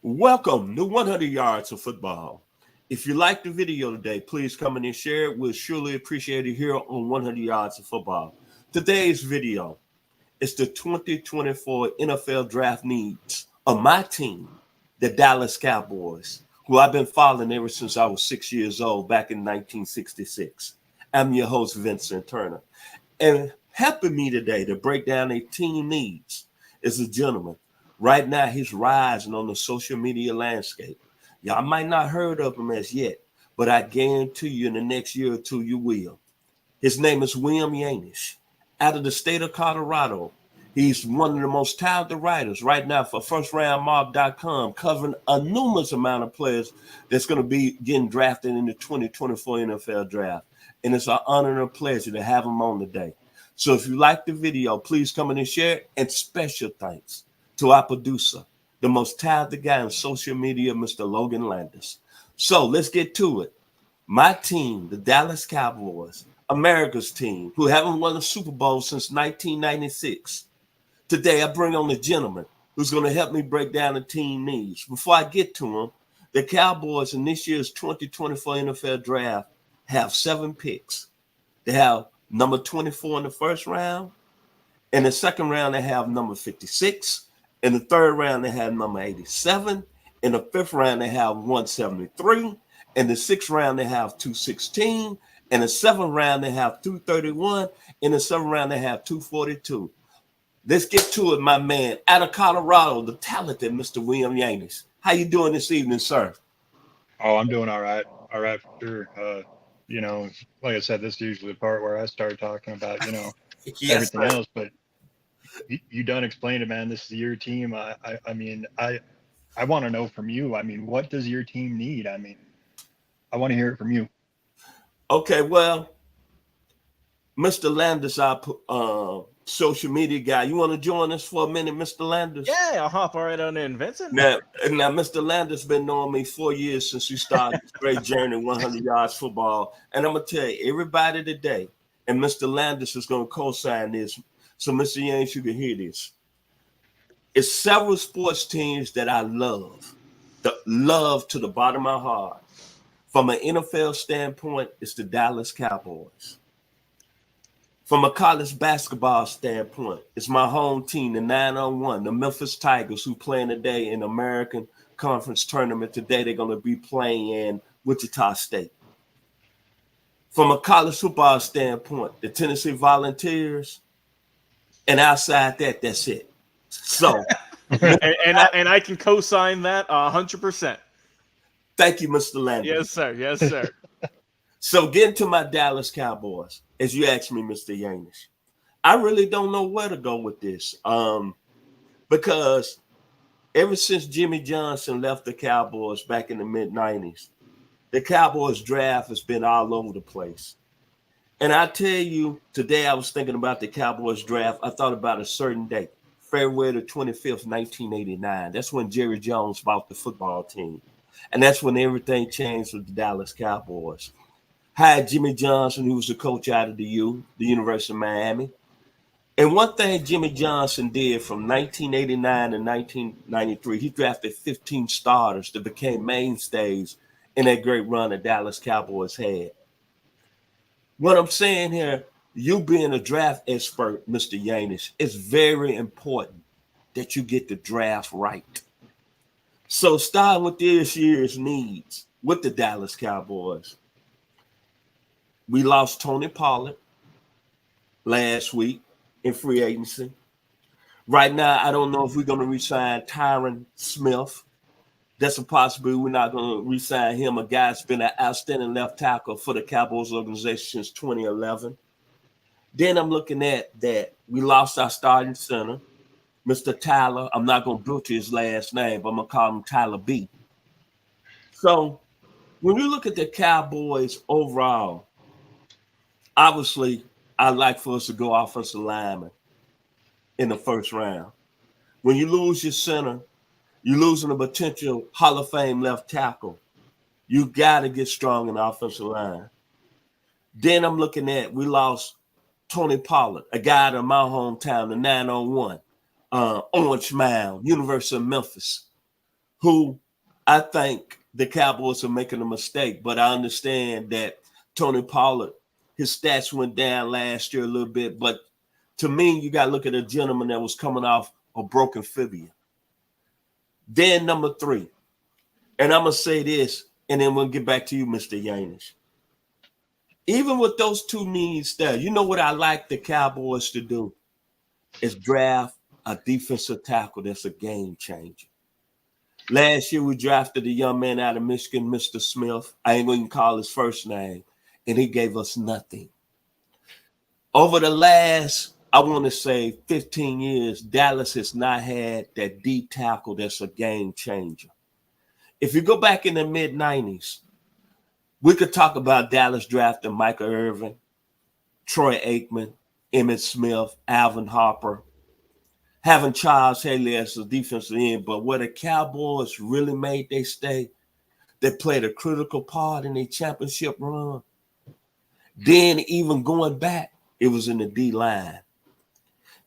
Welcome to 100 Yards of Football. If you like the video today, please come in and share it. We'll surely appreciate it here on 100 Yards of Football. Today's video is the 2024 NFL Draft needs of my team, the Dallas Cowboys, who I've been following ever since I was 6 years old back in 1966. I'm your host, Vincent Turner. And helping me today to break down their team needs is a gentleman. Right now, he's rising on the social media landscape. Y'all might not heard of him as yet, but I guarantee you in the next year or two, you will. His name is William Yanish. Out of the state of Colorado, he's one of the most talented writers right now for FirstRoundMob.com, covering a numerous amount of players that's going to be getting drafted in the 2024 NFL Draft. And it's an honor and a pleasure to have him on today. So if you like the video, please come in and share it. And special thanks to our producer, the most talented guy in social media, Mr. Logan Landers. So let's get to it. My team, the Dallas Cowboys, America's team, who haven't won a Super Bowl since 1996. Today, I bring on a gentleman who's going to help me break down the team needs. Before I get to him, the Cowboys in this year's 2024 NFL Draft have 7 picks. They have number 24 in the first round. In the second round, they have number 56. In the third round, they have number 87. In the fifth round, they have 173. In the sixth round, they have 216. In the seventh round, they have 231. In the seventh round, they have 242. Let's get to it, my man. Out of Colorado, the talented Mr. William Yanish. How you doing this evening, sir? Oh, I'm doing all right. All right, for sure. Like I said, this is usually the part where I start talking about, Yes, everything sir. else. But you done explained it, man. This is your team. I want to know from you. I mean, what does your team need? I mean, I want to hear it from you. Okay, well, Mr. Landers, our social media guy. You want to join us for a minute, Mr. Landers? Yeah, I'll hop right on in, Vincent. Now, Mr. Landers been knowing me 4 years since we started this great journey, 100 Yards Football. And I'm going to tell you, everybody today, and Mr. Landers is going to co-sign this, so Mr. Yanes, you can hear this. It's several sports teams that I love to the bottom of my heart. From an NFL standpoint, it's the Dallas Cowboys. From a college basketball standpoint, it's my home team, the 9-on-1, the Memphis Tigers, who playing today in the American Conference Tournament. Today, they're going to be playing in Wichita State. From a college football standpoint, the Tennessee Volunteers, and outside that, that's it. So, and I can co-sign that 100%. Thank you, Mr. Landers. Yes, sir. Yes, sir. So getting to my Dallas Cowboys, as you asked me, Mr. Yanish, I really don't know where to go with this because ever since Jimmy Johnson left the Cowboys back in the mid-90s, the Cowboys draft has been all over the place. And I tell you, today I was thinking about the Cowboys draft. I thought about a certain date, February the 25th, 1989. That's when Jerry Jones bought the football team. And that's when everything changed with the Dallas Cowboys. Hired Jimmy Johnson, who was the coach out of the University of Miami. And one thing Jimmy Johnson did from 1989 to 1993, he drafted 15 starters that became mainstays in that great run the Dallas Cowboys had. What I'm saying here, you being a draft expert, Mr. Yanish, it's very important that you get the draft right. So starting with this year's needs with the Dallas Cowboys, we lost Tony Pollard last week in free agency. Right now, I don't know if we're going to re-sign Tyron Smith. That's a possibility. We're not going to re-sign him, a guy that's been an outstanding left tackle for the Cowboys organization since 2011. Then I'm looking at that we lost our starting center, Mr. Tyler. I'm not going to butcher his last name, but I'm going to call him Tyler B. So when you look at the Cowboys overall, obviously, I'd like for us to go offensive lineman in the first round. When you lose your center, you're losing a potential Hall of Fame left tackle. You got to get strong in the offensive line. Then I'm looking at, we lost Tony Pollard, a guy out of my hometown, the 9-on-1, Orange Mound, University of Memphis, who I think the Cowboys are making a mistake, but I understand that Tony Pollard, his stats went down last year a little bit, but to me, you got to look at a gentleman that was coming off a broken fibula. Then number 3, and I'm going to say this, and then we'll get back to you, Mr. Yanish. Even with those 2 needs there, you know what I like the Cowboys to do is draft a defensive tackle that's a game changer. Last year, we drafted a young man out of Michigan, Mr. Smith. I ain't going to call his first name, and he gave us nothing. Over the last, I want to say, 15 years, Dallas has not had that D tackle that's a game changer. If you go back in the mid-90s, we could talk about Dallas drafting Michael Irvin, Troy Aikman, Emmitt Smith, Alvin Harper, having Charles Haley as the defensive end. But where the Cowboys really made their stay, they played a critical part in their championship run. Then even going back, it was in the D-line.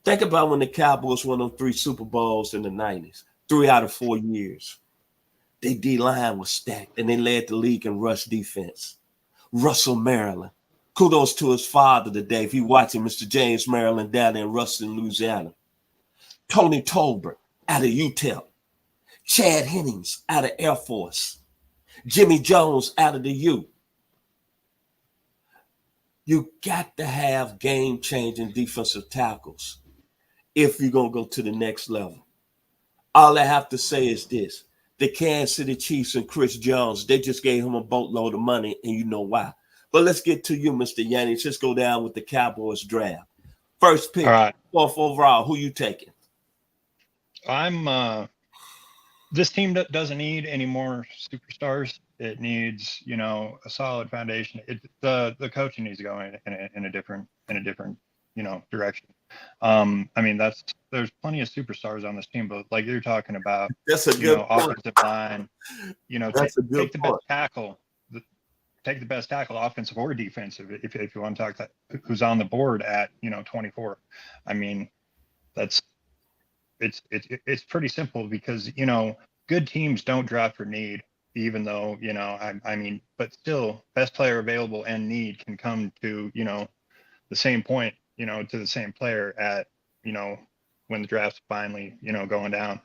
Think about when the Cowboys won them 3 Super Bowls in the 90s, 3 out of 4 years. Their D-line was stacked, and they led the league in rush defense. Russell Maryland. Kudos to his father today. If you're watching, Mr. James Maryland down in Ruston, Louisiana. Tony Tolbert out of UTEP. Chad Hennings out of Air Force. Jimmy Jones out of the U. You got to have game-changing defensive tackles if you're going to go to the next level. All I have to say is this. The Kansas City Chiefs and Chris Jones, they just gave him a boatload of money, and you know why. But let's get to you, Mr. Yanish. Let's go down with the Cowboys draft. First pick, All right. 4th overall. Who you taking? This team doesn't need any more superstars. It needs, a solid foundation. The coaching needs to go in a different, direction. There's plenty of superstars on this team, but like you're talking about, That's a good point. offensive line, That's a good take the point. best tackle, take the best tackle, offensive or defensive, if you want to talk that, who's on the board at 24. It's pretty simple because good teams don't draft for need, even though but still best player available and need can come to the same point, to the same player at when the draft's finally going down.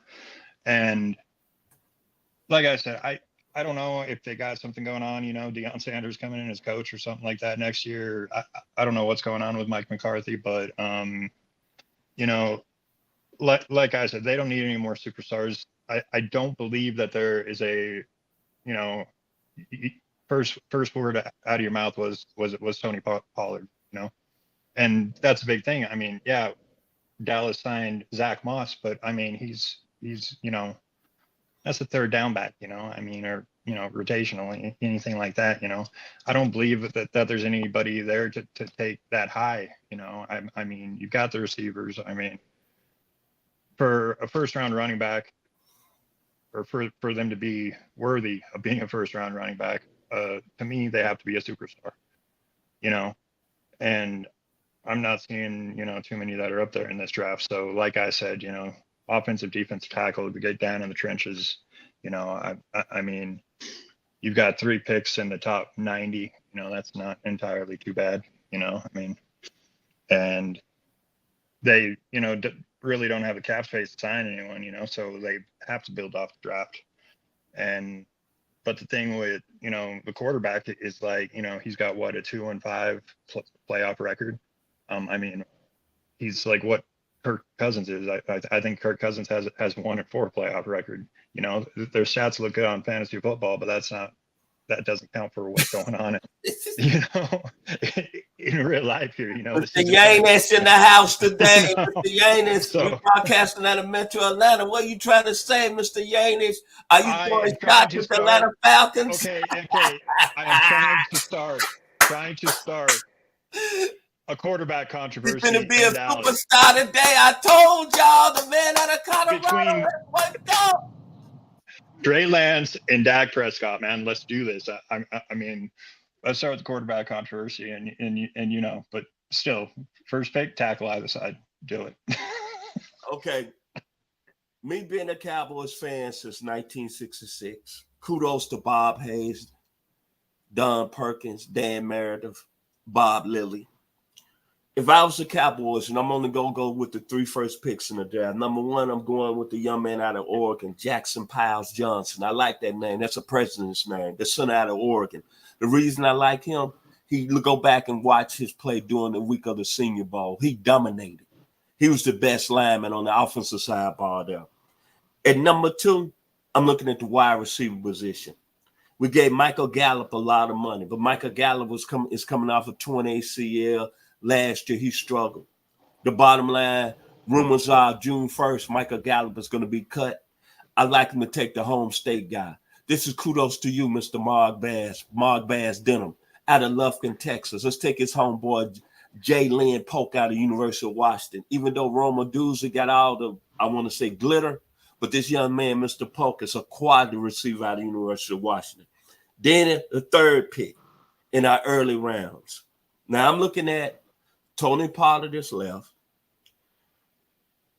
And like I said, I don't know if they got something going on, Deion Sanders coming in as coach or something like that next year. I don't know what's going on with Mike McCarthy, but like I said, they don't need any more superstars. I don't believe that there is a, first word out of your mouth was Tony Pollard, and that's a big thing. Yeah, Dallas signed Zach Moss, but he's that's a 3rd down back, or rotational, anything like that. I don't believe that there's anybody there to take that high. You've got the receivers. For a 1st-round running back, or for them to be worthy of being a 1st-round running back, to me, they have to be a superstar, and I'm not seeing, too many that are up there in this draft. So like I said, offensive, defensive tackle, to get down in the trenches, you've got 3 picks in the top 90, that's not entirely too bad, and they, really don't have a cap space to sign anyone, so they have to build off the draft. But the thing with, the quarterback is like, he's got what, a 2-5 playoff record. He's like what Kirk Cousins is. I think Kirk Cousins has 1-4 playoff record. Their stats look good on fantasy football, but that doesn't count for what's going on in real life here. Mr. Yanish in the house today. Mr. Yanish, we're broadcasting out of Metro Atlanta. What are you trying to say, Mr. Yanish? Are you throwing shots with the Atlanta Falcons? Okay. I am trying to start a quarterback controversy. He's going to be a superstar today. I told y'all, the man out of Colorado. Between Trey Lance and Dak Prescott, man, let's do this. Let's start with the quarterback controversy, and but still, 1st pick, tackle either side, do it. Okay. Me being a Cowboys fan since 1966, kudos to Bob Hayes, Don Perkins, Dan Meredith, Bob Lilly. If I was the Cowboys and I'm only going to go with the 3 first picks in the draft, number 1, I'm going with the young man out of Oregon, Jackson Piles Johnson. I like that name. That's a president's name, the son out of Oregon. The reason I like him, he go back and watch his play during the week of the Senior Bowl. He dominated. He was the best lineman on the offensive side bar there. At number 2, I'm looking at the wide receiver position. We gave Michael Gallup a lot of money, but Michael Gallup is coming off a torn ACL. Last year, he struggled. The bottom line, rumors are June 1st, Michael Gallup is going to be cut. I'd like him to take the home state guy. This is kudos to you, Mr. Mark Bass Denham, out of Lufkin, Texas. Let's take his homeboy, Jay Lynn Polk, out of University of Washington. Even though Roma Doozy got all the, I want to say, glitter, but this young man, Mr. Polk, is a quad receiver out of University of Washington. Then the 3rd pick in our early rounds. Now I'm looking at Tony Pollard is left.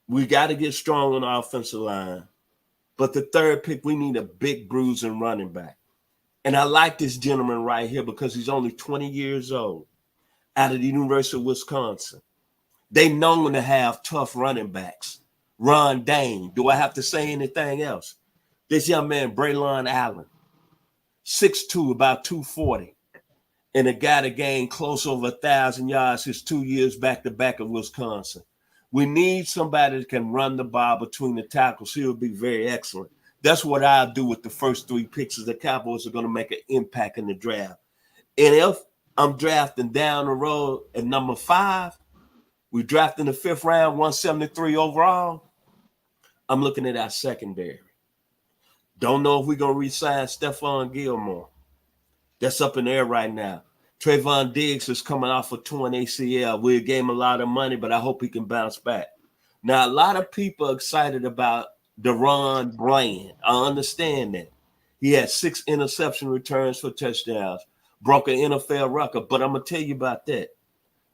We got to get strong on the offensive line. But the 3rd pick, we need a big bruising running back. And I like this gentleman right here because he's only 20 years old, out of the University of Wisconsin. They known to have tough running backs. Ron Dane. Do I have to say anything else? This young man, Braylon Allen, 6'2", about 240. And a guy that gained close over 1,000 yards his 2 years back-to-back of Wisconsin. We need somebody that can run the ball between the tackles. He will be very excellent. That's what I'll do with the first 3 picks. The Cowboys are going to make an impact in the draft. And if I'm drafting down the road at number 5, we draft in the 5th round, 173 overall, I'm looking at our secondary. Don't know if we're going to re-sign Stephon Gilmore. That's up in the air right now. Trayvon Diggs is coming off a torn ACL. We gave him a lot of money, but I hope he can bounce back. Now, a lot of people are excited about Deron Bland. I understand that. He had 6 interception returns for touchdowns, broke an NFL record, but I'm going to tell you about that.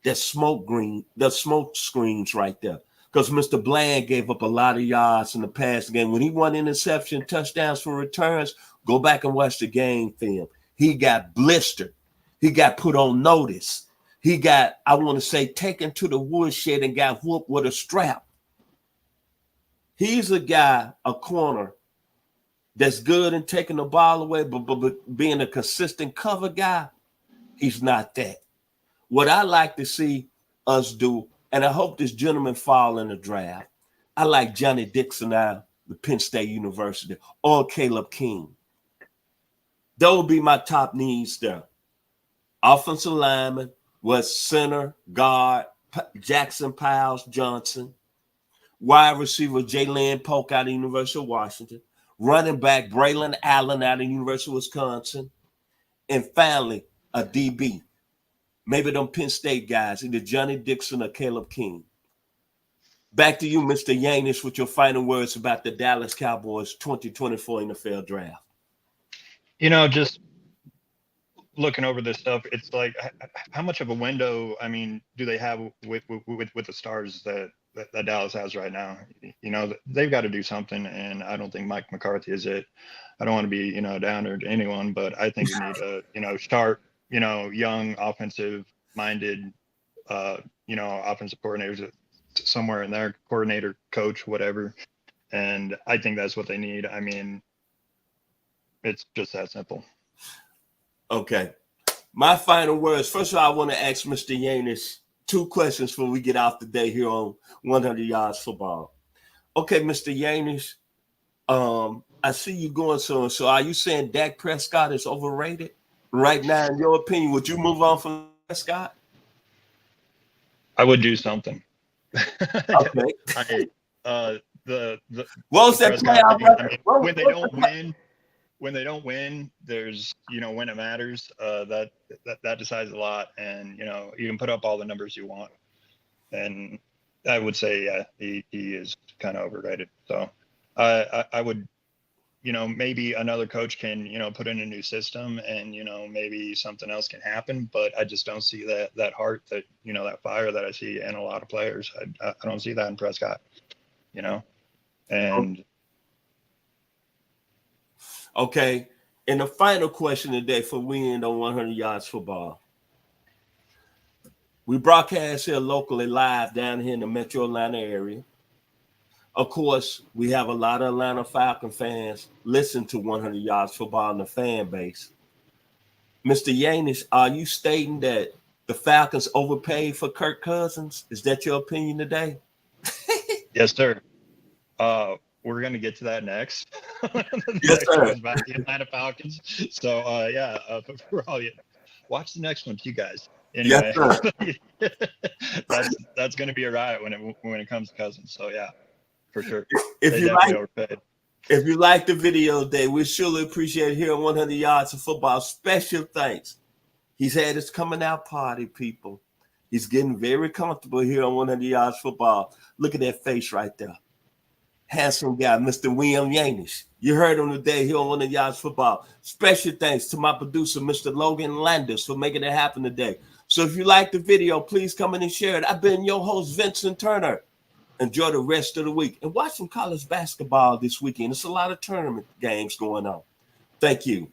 That smoke screens right there. Because Mr. Bland gave up a lot of yards in the past game. When he won interception, touchdowns for returns, go back and watch the game film. He got blistered. He got put on notice. He got, I want to say, taken to the woodshed and got whooped with a strap. He's a guy, a corner, that's good in taking the ball away, but being a consistent cover guy, he's not that. What I like to see us do, and I hope this gentleman fall in the draft, I like Johnny Dixon out of Penn State University or Caleb King. Those would be my top needs there. Offensive lineman was center, guard, Jackson Piles Johnson. Wide receiver, Jalen Polk out of the University of Washington. Running back, Braylon Allen out of the University of Wisconsin. And finally, a DB. Maybe them Penn State guys, either Johnny Dixon or Caleb King. Back to you, Mr. Yanish, with your final words about the Dallas Cowboys 2024 NFL Draft. Just looking over this stuff, it's like, how much of a window, do they have with the stars that Dallas has right now? They've got to do something, and I don't think Mike McCarthy is it. I don't want to be, downer to anyone, but I think you need a, sharp, young, offensive-minded, offensive coordinators somewhere in there, coordinator, coach, whatever. And I think that's what they need. It's just that simple. Okay. My final words. First of all, I want to ask Mr. Yanish 2 questions before we get off the day here on 100 Yards Football. Okay, Mr. Yanish, I see you going so. So are you saying Dak Prescott is overrated right now? In your opinion, would you move on from Prescott? I would do something. Okay. What was that playoff? When they don't win, there's, when it matters, that decides a lot. And, you can put up all the numbers you want. And I would say, yeah, he is kind of overrated. So I would, maybe another coach can, put in a new system and, maybe something else can happen. But I just don't see that heart, that, that fire that I see in a lot of players. I don't see that in Prescott, And okay. And the final question today for we end on 100 Yards Football. We broadcast here locally live down here in the Metro Atlanta area. Of course, we have a lot of Atlanta Falcon fans listen to 100 Yards Football in the fan base. Mr. Yanish, are you stating that the Falcons overpaid for Kirk Cousins? Is that your opinion today? yes, sir. We're going to get to that next. Yes, sir. About the Atlanta Falcons. So, but for all you, watch the next one too, guys. Anyway, Yes, that's going to be a riot when it comes to Cousins. So, yeah, for sure. If you like the video today, we surely appreciate it here on 100 Yards of Football. Special thanks. He's had his coming out party, people. He's getting very comfortable here on 100 Yards Football. Look at that face right there. Handsome guy, Mr. William Yanish. You heard him today here on 100 Yards Football. Special thanks to my producer, Mr. Logan Landers, for making it happen today. So if you like the video, please come in and share it. I've been your host, Vincent Turner. Enjoy the rest of the week. And watch some college basketball this weekend. There's a lot of tournament games going on. Thank you.